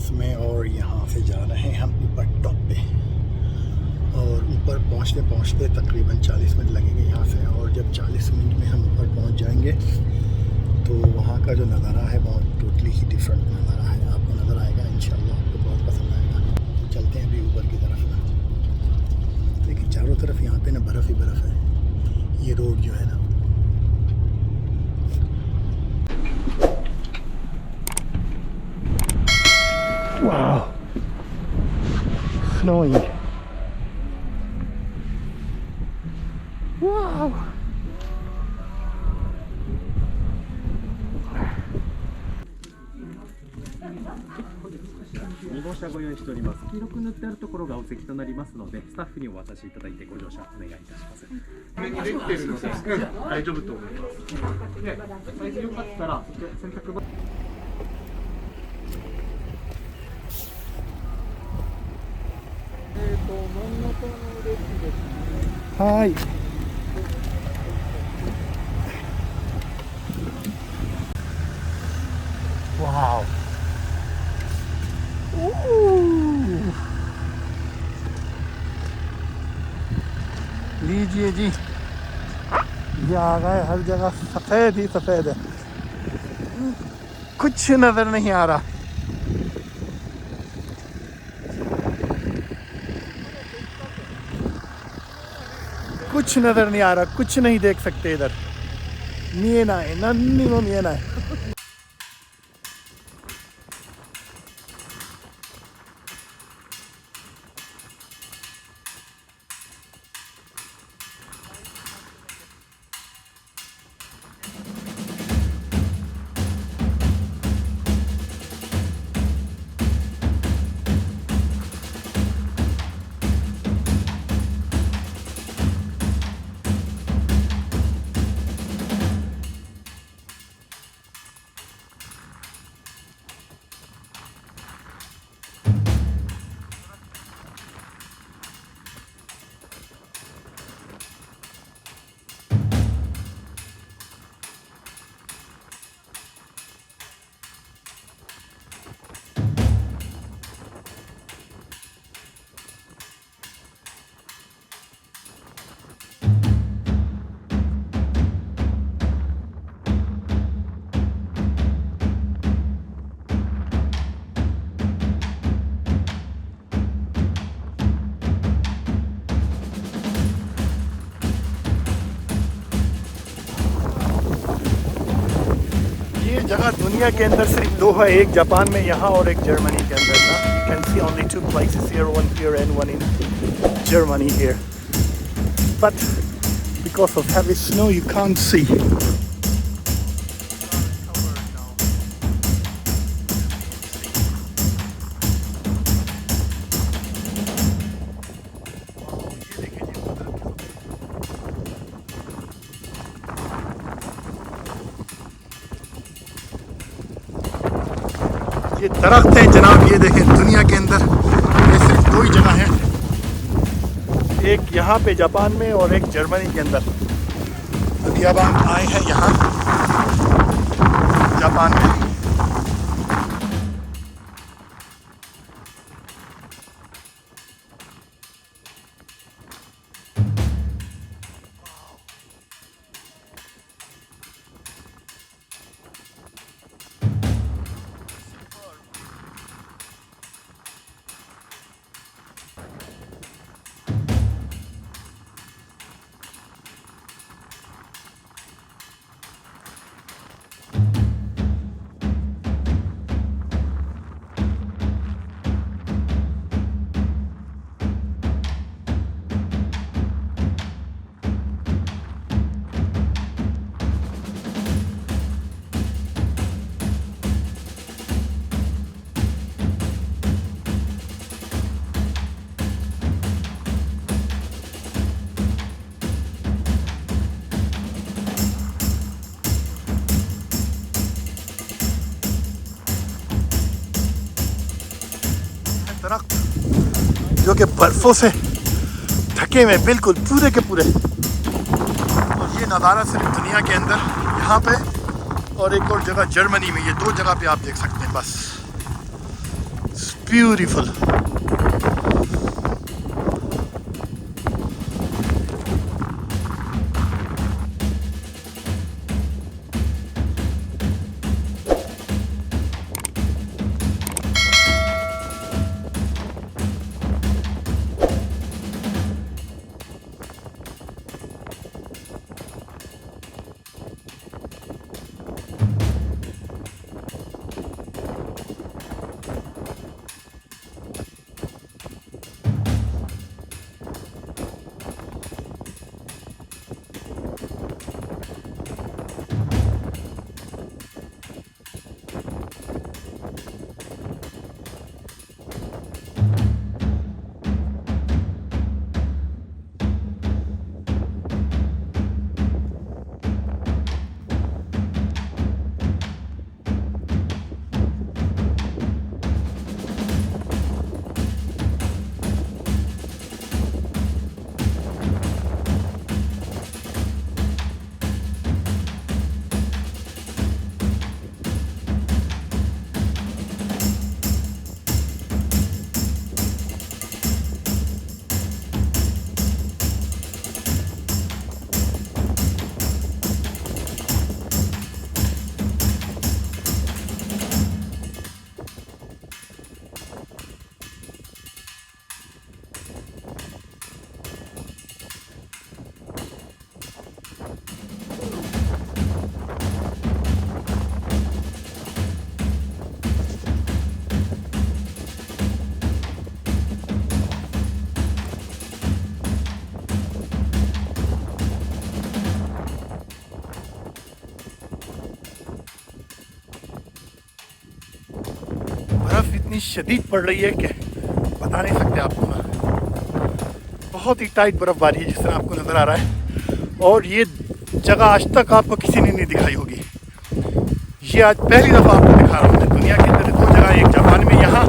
बस में और यहाँ से जा रहे हैं हम ऊपर टॉप पे। और ऊपर पहुँचते तकरीबन 40 मिनट लगेंगे यहाँ से। और जब 40 मिनट में हम ऊपर पहुँच जाएंगे तो वहाँ का जो नज़ारा है बहुत टोटली ही डिफरेंट नज़ारा है, आपको नज़र आएगा। इंशाल्लाह आपको बहुत पसंद आएगा। तो चलते हैं अभी ऊपर की तरफ ना। देखिए चारों तरफ यहाँ पे ना बर्फ़ ही बर्फ़ है। ये रोड जो है ना, वाह स्नोई, वाह। 2号車ご用意しております。黄色く塗ってあるところがお席となりますので、スタッフにお渡しいただいてご乗車お願いいたします。上にできているので、大丈夫と思います。で、サイズよかったら洗濯場。真ん中の列ですね。はい。वाओ, लीजिए जी, ये आ गए। हर जगह सफ़ेद ही सफ़ेद है, कुछ नज़र नहीं आ रहा। कुछ नज़र नहीं आ रहा, कुछ नहीं देख सकते इधर। मिएना है, नन्नी में मिएना है। जगह दुनिया के अंदर सिर्फ दो है, एक जापान में यहाँ और एक जर्मनी के अंदर ना। You can see only 2 places here, one here and one in Germany here. But because of heavy snow you can't see. ये दरख्त हैं जनाब, ये देखें। दुनिया के अंदर ये सिर्फ दो ही जगह हैं, एक यहाँ पे जापान में और एक जर्मनी के अंदर। अभी अब हम आए हैं यहाँ जापान में। दरख्त जो कि बर्फ़ों से ढके हुए बिल्कुल पूरे के पूरे। और ये नज़ारा सिर्फ दुनिया के अंदर यहाँ पे और एक और जगह जर्मनी में, ये दो जगह पे आप देख सकते हैं बस। ब्यूटीफुल। बर्फ इतनी शदीद पड़ रही है कि बता नहीं सकते आपको ना। बहुत ही टाइट बर्फबारी है जिस तरह आपको नज़र आ रहा है। और ये जगह आज तक आपको किसी ने नहीं दिखाई होगी। ये आज पहली दफ़ा आपको दिखा रहा हूँ मैं। दुनिया के अंदर दो जगह, एक जापान में यहाँ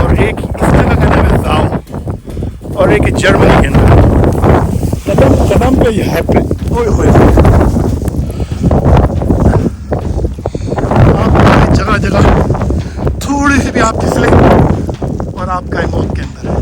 और एक इस जगह का नाम है जाओ और एक जर्मनी के अंदर। कदम कदम पे यहाँ पे आप जगह जगह थोड़ी सी भी आप फिसले और आपका मौत के अंदर है।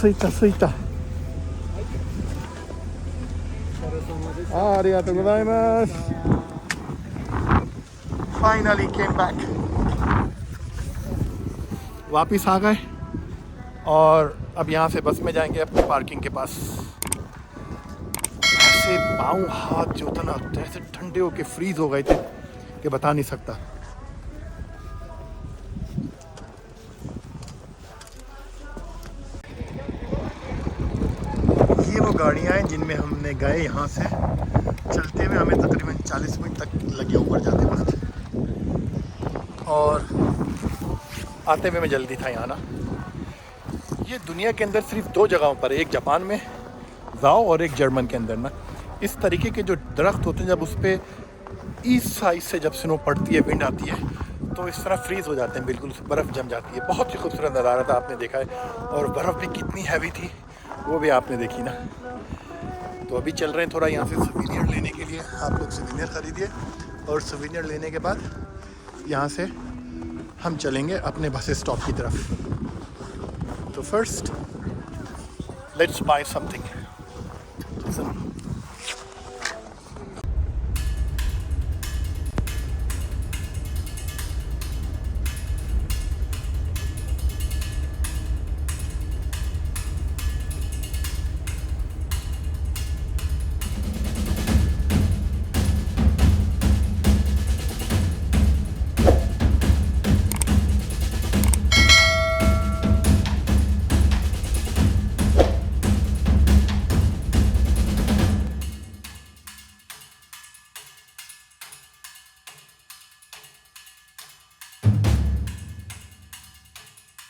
着いた着いた。ありがとうございます。Finally came back。वापिस आ गए और अब यहाँ से बस में जाएंगे अपनी पार्किंग के पास। ऐसे पाँव हाथ जो था ना ऐसे ठंडे होके फ्रीज हो गए थे कि बता नहीं सकता। ये वो गाड़ियाँ हैं जिनमें हमने गए। यहाँ से चलते हुए हमें तकरीबन 40 मिनट तक लगे ऊपर जाते वक्त, और आते हुए मैं जल्दी था यहाँ ना। ये दुनिया के अंदर सिर्फ दो जगहों पर, एक जापान में जाओ और एक जर्मन के अंदर ना, इस तरीके के जो दरख्त होते हैं जब उस पर इस साइज से जब स्नो पड़ती है, विंड आती है, तो इस तरह फ्रीज़ हो जाते हैं, बिल्कुल बर्फ़ जम जाती है। बहुत ही खूबसूरत नज़ारा था, आपने देखा है। और बर्फ़ भी कितनी हैवी थी वो भी आपने देखी ना। तो अभी चल रहे हैं थोड़ा यहाँ से सुवेनियर लेने के लिए। आप लोग सुवेनियर ख़रीदिए और सुवेनियर लेने के बाद यहाँ से हम चलेंगे अपने बस स्टॉप की तरफ। तो फर्स्ट लेट्स बाय समथिंग।